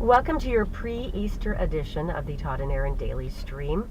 Welcome to your pre-Easter edition of the Todd and Erin Daily Stream.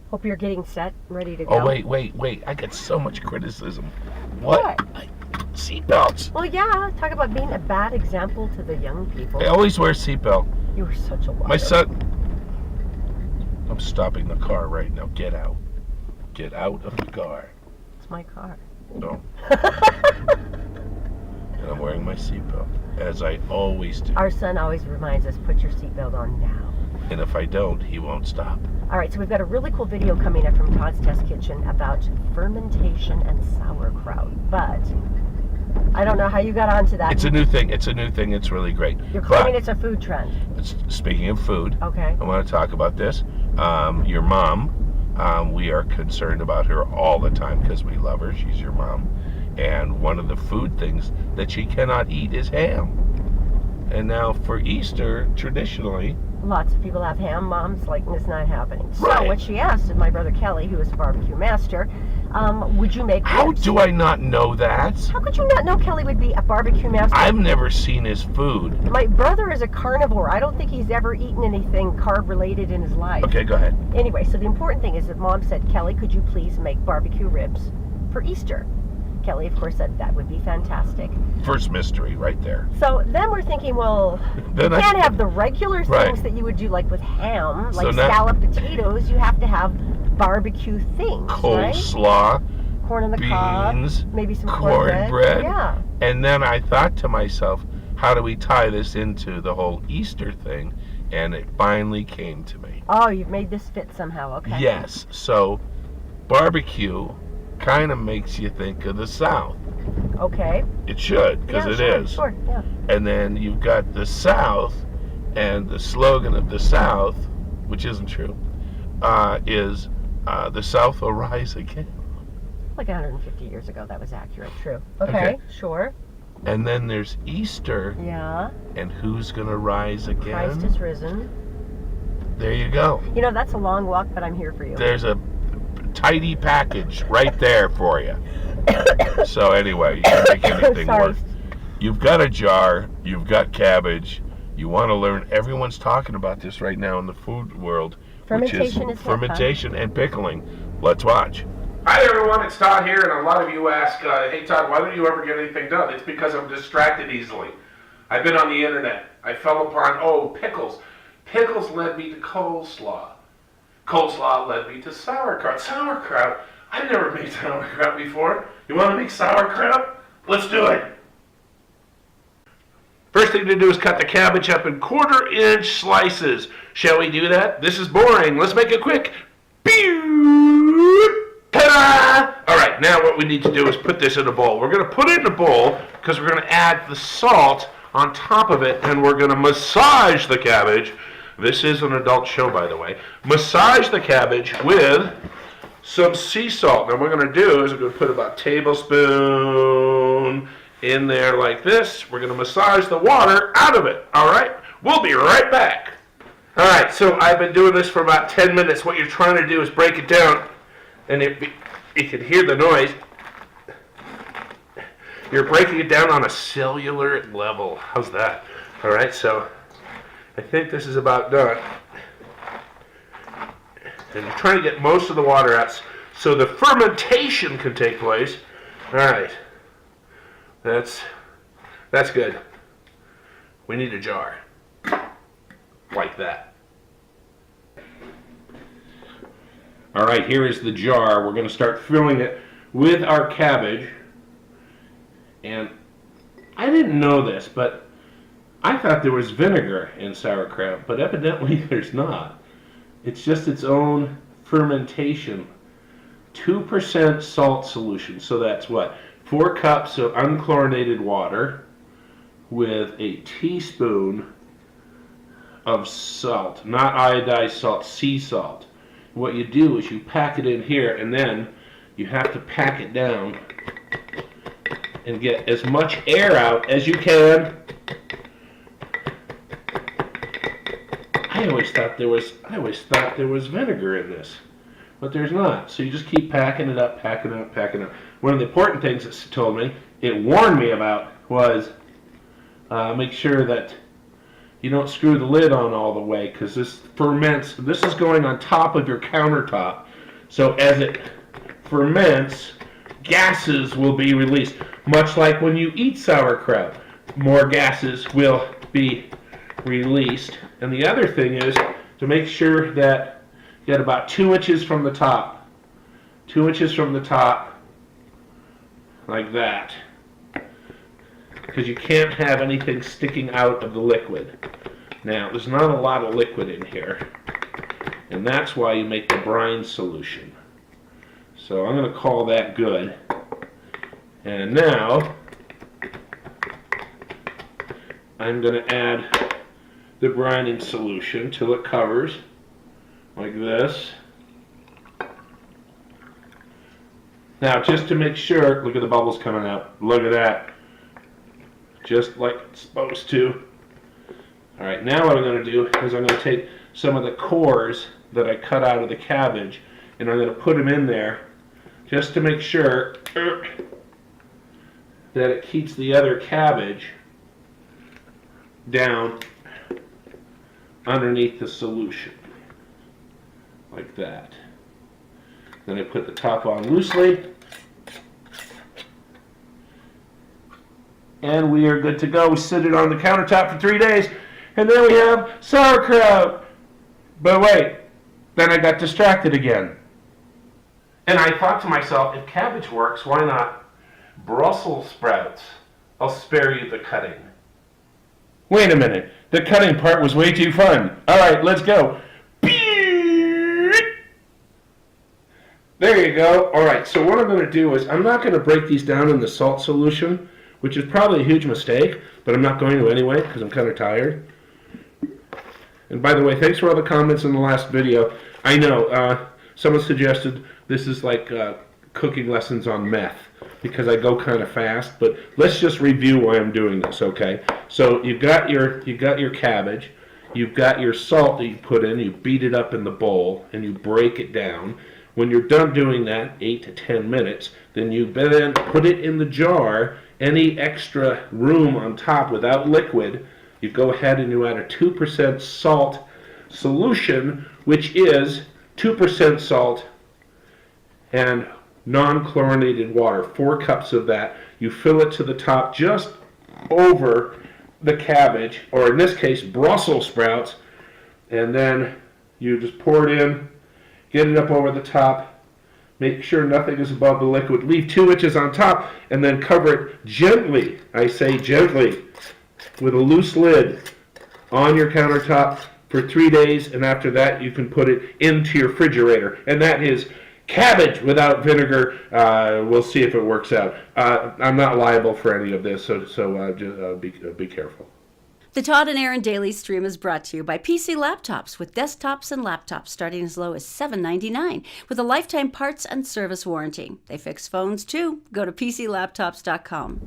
Hope you're getting set, ready to go. Oh, wait. I get so much criticism. What? Seatbelts. Well, yeah, talk about being a bad example to the young people. I always wear seatbelt. You were such a liar. My son... I'm stopping the car right now. Get out. Get out of the car. It's my car. No. And I'm wearing my seatbelt, as I always do. Our son always reminds us, put your seatbelt on now. And if I don't, he won't stop. All right, so we've got a really cool video coming up from Todd's Test Kitchen about fermentation and sauerkraut. But I don't know how you got onto that. It's a new thing. It's really great. You're claiming it's a food trend. Speaking of food, okay. I want to talk about this. Your mom, we are concerned about her all the time because we love her. She's your mom. And one of the food things that she cannot eat is ham. And now for Easter, traditionally... Lots of people have ham. Mom's like, it's not happening. Right. So what she asked is my brother Kelly, who is a barbecue master, would you make ribs? How do I not know that? How could you not know Kelly would be a barbecue master? I've never seen his food. My brother is a carnivore. I don't think he's ever eaten anything carb-related in his life. Okay, go ahead. Anyway, so the important thing is that Mom said, Kelly, could you please make barbecue ribs for Easter? Kelly, of course, said that would be fantastic. First mystery right there. So then we're thinking, well, you can't have the regular things that you would do, like with ham, like scalloped potatoes. You have to have barbecue things, coleslaw, corn on the beans, cob, maybe some cornbread. Yeah. And then I thought to myself, how do we tie this into the whole Easter thing? And it finally came to me. Oh, you've made this fit somehow, okay. Yes, so barbecue kind of makes you think of the South. Okay. It should, because it is. Sure, yeah. And then you've got the South, and the slogan of the South, which isn't true, is the South will rise again. Like 150 years ago, that was accurate. True. Okay. Sure. And then there's Easter. Yeah. And who's going to rise again? Christ is risen. There you go. You know, that's a long walk, but I'm here for you. There's a tidy package right there for you. So anyway, you can make anything work. You've got a jar, you've got cabbage, you want to learn, everyone's talking about this right now in the food world, fermentation which is fermentation and pickling. Let's watch. Hi everyone, it's Todd here, and a lot of you ask, hey Todd, why don't you ever get anything done? It's because I'm distracted easily. I've been on the internet. I fell upon, pickles. Pickles led me to coleslaw. Coleslaw led me to sauerkraut. Sauerkraut? I've never made sauerkraut before. You want to make sauerkraut? Let's do it. First thing to do is cut the cabbage up in 1/4-inch slices. Shall we do that? This is boring. Let's make it quick. Ta-da! All right, now what we need to do is put this in a bowl. We're going to put it in a bowl because we're going to add the salt on top of it, and we're going to massage the cabbage. This is an adult show, by the way. Massage the cabbage with some sea salt. Now what we're going to do is we're going to put about a tablespoon in there like this. We're going to massage the water out of it. All right? We'll be right back. All right, so I've been doing this for about 10 minutes. What you're trying to do is break it down, and you can hear the noise. You're breaking it down on a cellular level. How's that? All right, so I think this is about done. And you're trying to get most of the water out so the fermentation can take place. All right. That's good. We need a jar. Like that. All right, here is the jar. We're going to start filling it with our cabbage. And I didn't know this, but I thought there was vinegar in sauerkraut, but evidently there's not. It's just its own fermentation. 2% salt solution, so that's what? 4 cups of unchlorinated water with a teaspoon of salt, not iodized salt, sea salt. What you do is you pack it in here, and then you have to pack it down and get as much air out as you can. I always thought there was vinegar in this, but there's not. So you just keep packing it up, packing it up, packing it up. One of the important things it told me, it warned me about, was make sure that you don't screw the lid on all the way, because this ferments. This is going on top of your countertop. So as it ferments, gases will be released. Much like when you eat sauerkraut, more gases will be released. And the other thing is to make sure that you get about 2 inches from the top. 2 inches from the top, like that. Because you can't have anything sticking out of the liquid. Now, there's not a lot of liquid in here, and that's why you make the brine solution. So I'm going to call that good. And now, I'm going to add the brining solution till it covers, like this. Now, just to make sure, look at the bubbles coming out. Look at that. Just like it's supposed to. All right, now what I'm going to do is I'm going to take some of the cores that I cut out of the cabbage, and I'm going to put them in there just to make sure that it keeps the other cabbage down underneath the solution, like that. Then I put the top on loosely, and we are good to go. We sit it on the countertop for 3 days, and then we have sauerkraut. But wait, then I got distracted again. And I thought to myself, if cabbage works, why not Brussels sprouts? I'll spare you the cutting. Wait a minute, the cutting part was way too fun. All right, let's go. There you go. All right, so what I'm going to do is I'm not going to break these down in the salt solution, which is probably a huge mistake, but I'm not going to anyway because I'm kind of tired. And by the way, thanks for all the comments in the last video. I know someone suggested this is like cooking lessons on meth because I go kind of fast, but let's just review why I'm doing this, okay? So you've got your cabbage, you've got your salt that you put in, you beat it up in the bowl, and you break it down. When you're done doing that, 8 to 10 minutes, then you then put it in the jar. Any extra room on top without liquid, you go ahead and you add a 2% salt solution, which is 2% salt and non-chlorinated water, 4 cups of that. You fill it to the top just over the cabbage, or in this case, Brussels sprouts, and then you just pour it in, get it up over the top, make sure nothing is above the liquid, leave 2 inches on top, and then cover it gently, I say gently, with a loose lid on your countertop for 3 days, and after that you can put it into your refrigerator. And that is cabbage without vinegar. We'll see if it works out. I'm not liable for any of this, so just be careful. The Todd and Erin Daily Stream is brought to you by PC Laptops, with desktops and laptops starting as low as $7.99 with a lifetime parts and service warranty. They fix phones too. Go to PCLaptops.com.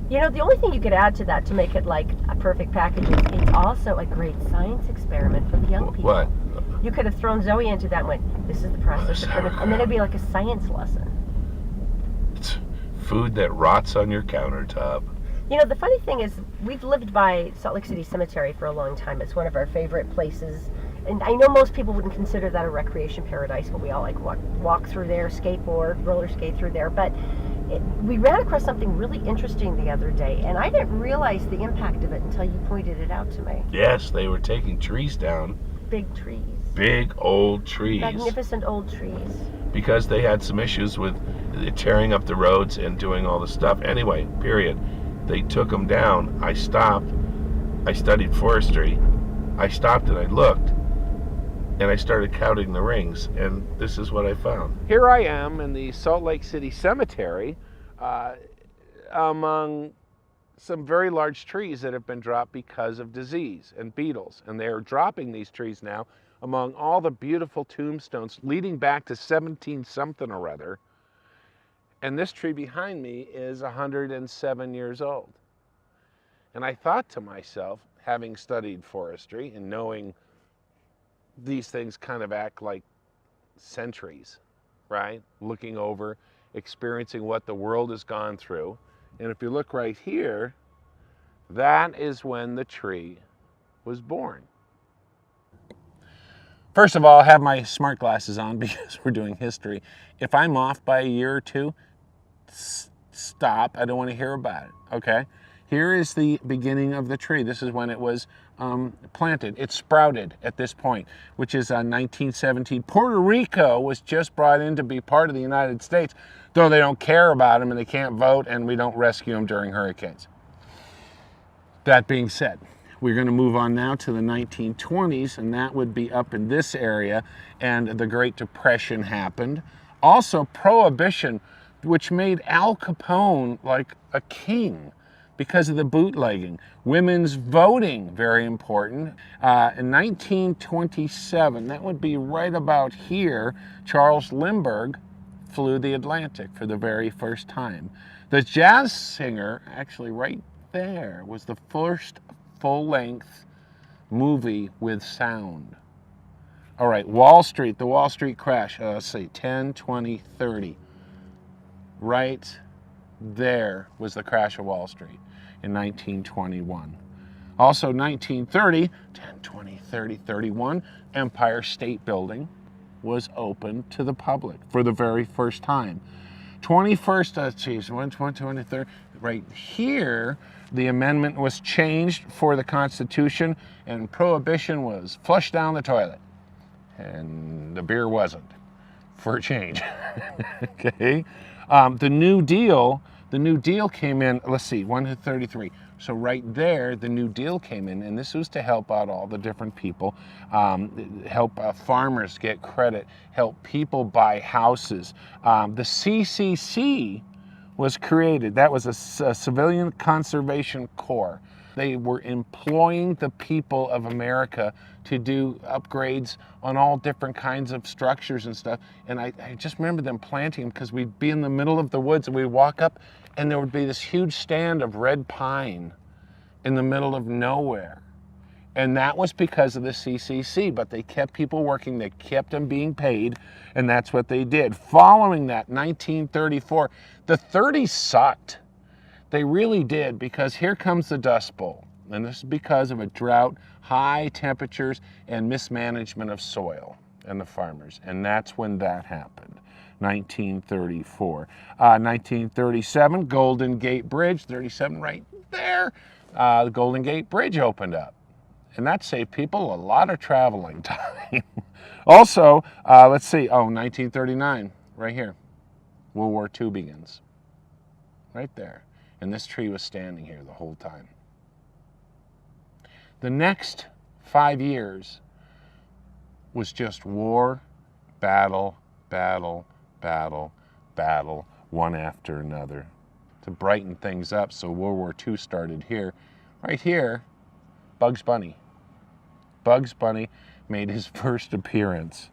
You know, the only thing you could add to that to make it like a perfect package is it's also a great science experiment for the young people. What? You could have thrown Zoe into that and went, this is the process, and then it'd be like a science lesson. It's food that rots on your countertop. You know, the funny thing is, we've lived by Salt Lake City Cemetery for a long time. It's one of our favorite places. And I know most people wouldn't consider that a recreation paradise, but we all like walk through there, skateboard, roller skate through there. But we ran across something really interesting the other day, and I didn't realize the impact of it until you pointed it out to me. Yes, they were taking trees down. Big trees. Big old trees. Magnificent old trees. Because they had some issues with tearing up the roads and doing all the stuff. Anyway, period. They took them down. I stopped. I studied forestry. I stopped and I looked, and I started counting the rings, and this is what I found. Here I am in the Salt Lake City Cemetery among some very large trees that have been dropped because of disease and beetles, and they're dropping these trees now among all the beautiful tombstones leading back to 17 something or other. And this tree behind me is 107 years old. And I thought to myself, having studied forestry and knowing these things kind of act like centuries, right? Looking over, experiencing what the world has gone through. And if you look right here, that is when the tree was born. First of all, I have my smart glasses on because we're doing history. If I'm off by a year or two, stop. I don't want to hear about it, okay? Here is the beginning of the tree. This is when it was planted. It sprouted at this point, which is 1917. Puerto Rico was just brought in to be part of the United States, though they don't care about them and they can't vote and we don't rescue them during hurricanes. That being said, we're going to move on now to the 1920s, and that would be up in this area, and the Great Depression happened. Also, Prohibition, which made Al Capone like a king because of the bootlegging. Women's voting, very important. In 1927, that would be right about here, Charles Lindbergh flew the Atlantic for the very first time. The jazz singer, actually right there, was the first full-length movie with sound. All right, Wall Street, the Wall Street crash. Let's see, 10, 20, 30. Right there was the crash of Wall Street in 1921. Also 1930, 10, 20, 30, 31, Empire State Building was opened to the public for the very first time. 21st, 23rd, right here, the amendment was changed for the Constitution and Prohibition was flushed down the toilet. And the beer wasn't, for a change. Okay. The New Deal came in, let's see, 1 to 33. So right there, the New Deal came in, and this was to help out all the different people, help farmers get credit, help people buy houses. The CCC was created. That was a Civilian Conservation Corps. They were employing the people of America to do upgrades on all different kinds of structures and stuff. And I just remember them planting them because we'd be in the middle of the woods and we'd walk up and there would be this huge stand of red pine in the middle of nowhere. And that was because of the CCC, but they kept people working, they kept them being paid, and that's what they did. Following that, 1934, the 30s sucked. They really did, because here comes the Dust Bowl. And this is because of a drought, high temperatures, and mismanagement of soil and the farmers. And that's when that happened, 1934. 1937, Golden Gate Bridge, 37 right there. The Golden Gate Bridge opened up. And that saved people a lot of traveling time. Also, let's see, 1939, right here. World War II begins. Right there. And this tree was standing here the whole time. The next 5 years was just war, battle, battle, battle, battle, one after another. To brighten things up, so World War II started here. Right here, Bugs Bunny. Bugs Bunny made his first appearance.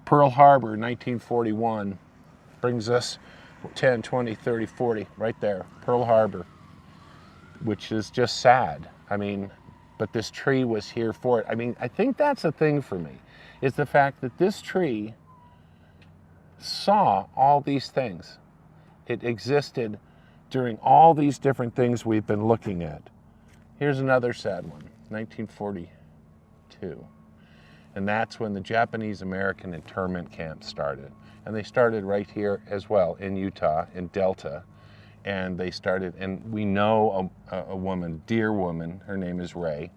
Pearl Harbor, 1941, brings us 10, 20, 30, 40, right there, Pearl Harbor, which is just sad. I mean, but this tree was here for it. I mean, I think that's the thing for me, is the fact that this tree saw all these things. It existed during all these different things we've been looking at. Here's another sad one, 1942. And that's when the Japanese-American internment camps started. And they started right here as well in Utah, in Delta. And they started, and we know a woman, dear woman, her name is Ray,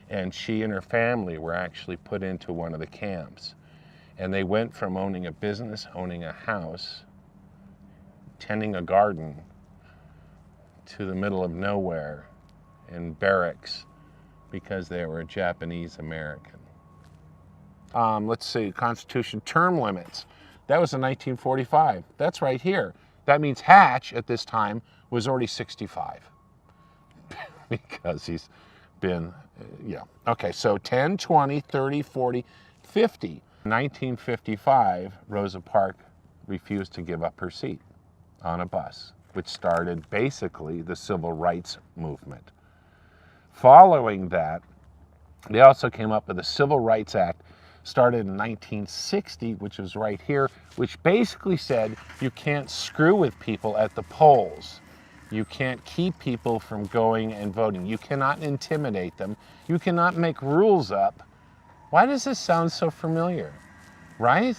and she and her family were actually put into one of the camps. And they went from owning a business, owning a house, tending a garden, to the middle of nowhere in barracks because they were Japanese American. Let's see, Constitution term limits. That was in 1945. That's right here. That means Hatch at this time was already 65 because he's been, yeah. Okay, so 10, 20, 30, 40, 50. 1955, Rosa Parks refused to give up her seat on a bus, which started basically the civil rights movement. Following that, they also came up with the Civil Rights Act, started in 1960, which was right here, which basically said you can't screw with people at the polls. You can't keep people from going and voting. You cannot intimidate them. You cannot make rules up. Why does this sound so familiar? Right?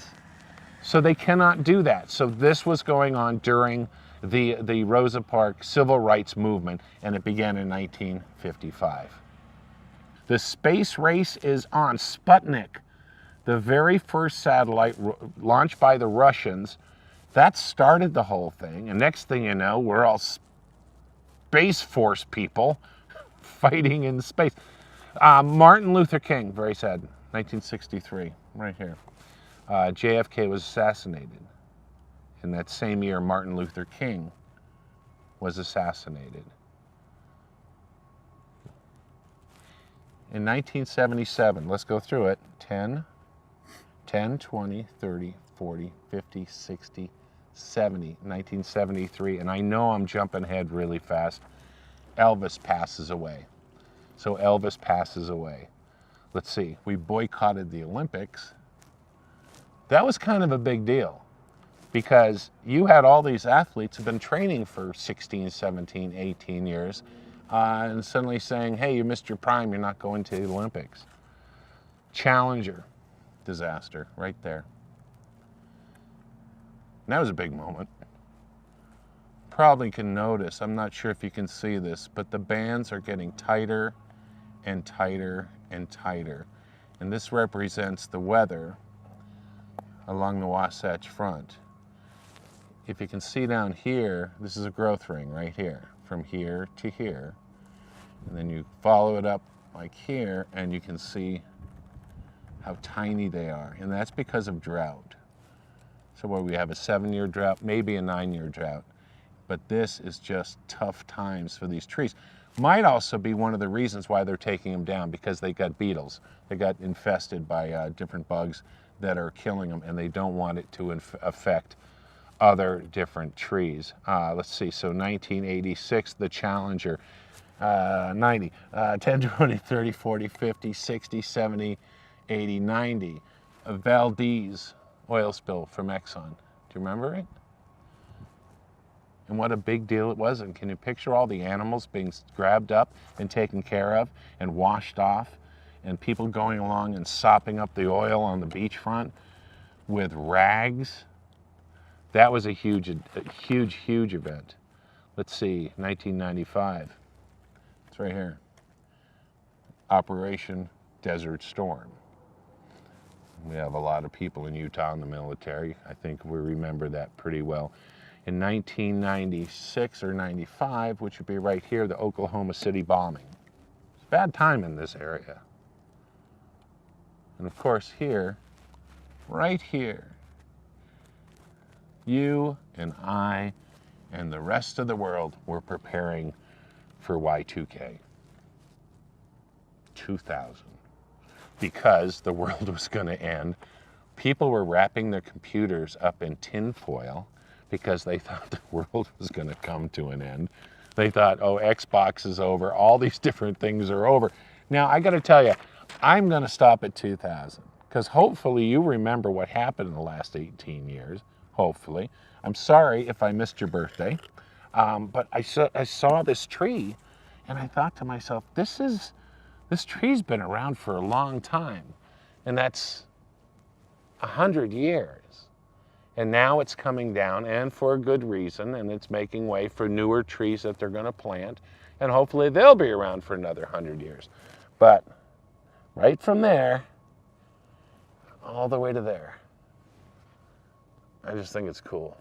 So they cannot do that. So this was going on during the Rosa Parks civil rights movement, and it began in 1955. The space race is on. Sputnik, the very first satellite launched by the Russians, that started the whole thing. And next thing you know, we're all Space Force people fighting in space. Martin Luther King, very sad, 1963, right here. JFK was assassinated. In that same year, Martin Luther King was assassinated. In 1977, let's go through it, 10, 20, 30, 40, 50, 60, 70, 1973, and I know I'm jumping ahead really fast, Elvis passes away. So Elvis passes away. Let's see, we boycotted the Olympics. That was kind of a big deal because you had all these athletes who've been training for 16, 17, 18 years and suddenly saying, hey, you missed your prime, you're not going to the Olympics. Challenger disaster right there. And that was a big moment. Probably can notice, I'm not sure if you can see this, but the bands are getting tighter and tighter and tighter. And this represents the weather along the Wasatch Front. If you can see down here, this is a growth ring right here, from here to here. And then you follow it up like here, and you can see how tiny they are. And that's because of drought. So where we have a 7-year drought, maybe a 9-year drought. But this is just tough times for these trees. Might also be one of the reasons why they're taking them down, because they got beetles. They got infested by different bugs that are killing them, and they don't want it to affect other different trees. Let's see, so 1986, the Challenger, 90, 10, 20, 30, 40, 50, 60, 70, 80, 90. A Valdez oil spill from Exxon. Do you remember it? And what a big deal it was. And can you picture all the animals being grabbed up and taken care of and washed off, and people going along and sopping up the oil on the beachfront with rags? That was a huge event. Let's see, 1995. It's right here. Operation Desert Storm. We have a lot of people in Utah in the military. I think we remember that pretty well. In 1996 or 95, which would be right here, the Oklahoma City bombing. It's a bad time in this area. And of course here, right here, you and I and the rest of the world were preparing for Y2K. 2000. Because the world was going to end. People were wrapping their computers up in tin foil because they thought the world was going to come to an end. They thought, oh, Xbox is over. All these different things are over. Now, I got to tell you, I'm going to stop at 2000 because hopefully you remember what happened in the last 18 years. Hopefully. I'm sorry if I missed your birthday, but I saw this tree and I thought to myself, this tree's been around for a long time, and that's 100 years. And now it's coming down, and for a good reason, and it's making way for newer trees that they're going to plant, and hopefully they'll be around for another 100 years. But right from there, all the way to there, I just think it's cool.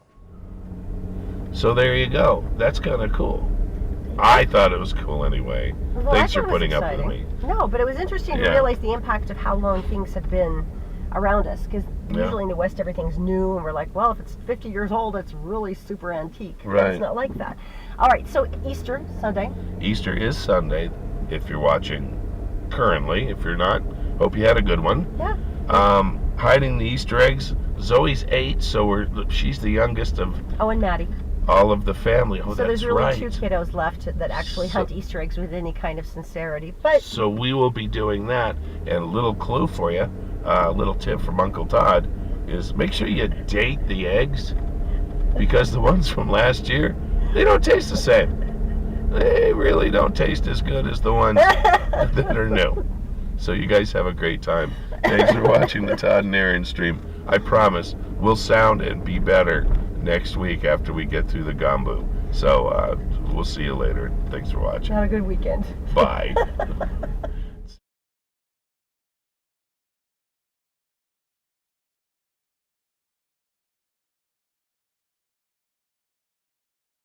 So there you go. That's kind of cool. I thought it was cool anyway. Well, Thanks for putting up with me. No, but it was interesting to realize the impact of how long things have been around us. Because usually in the West, everything's new, and we're like, well, if it's 50 years old, it's really super antique. Right. It's not like that. All right, so Easter Sunday. Easter is Sunday, if you're watching currently. If you're not, hope you had a good one. Yeah. Hiding the Easter eggs. Zoe's 8, so she's the youngest of Oh, and Maddie. all of the family. Oh, So that's there's really right. 2 kiddos left that actually hunt Easter eggs with any kind of sincerity. But So we will be doing that. And a little clue for you, a little tip from Uncle Todd, is make sure you date the eggs, because the ones from last year, They don't taste the same. They really don't taste as good as the ones that are new. So you guys have a great time. Thanks for watching the Todd and Erin stream. I promise we'll sound and be better next week after we get through the gumbo. So we'll see you later. Thanks for watching. Have a good weekend. Bye.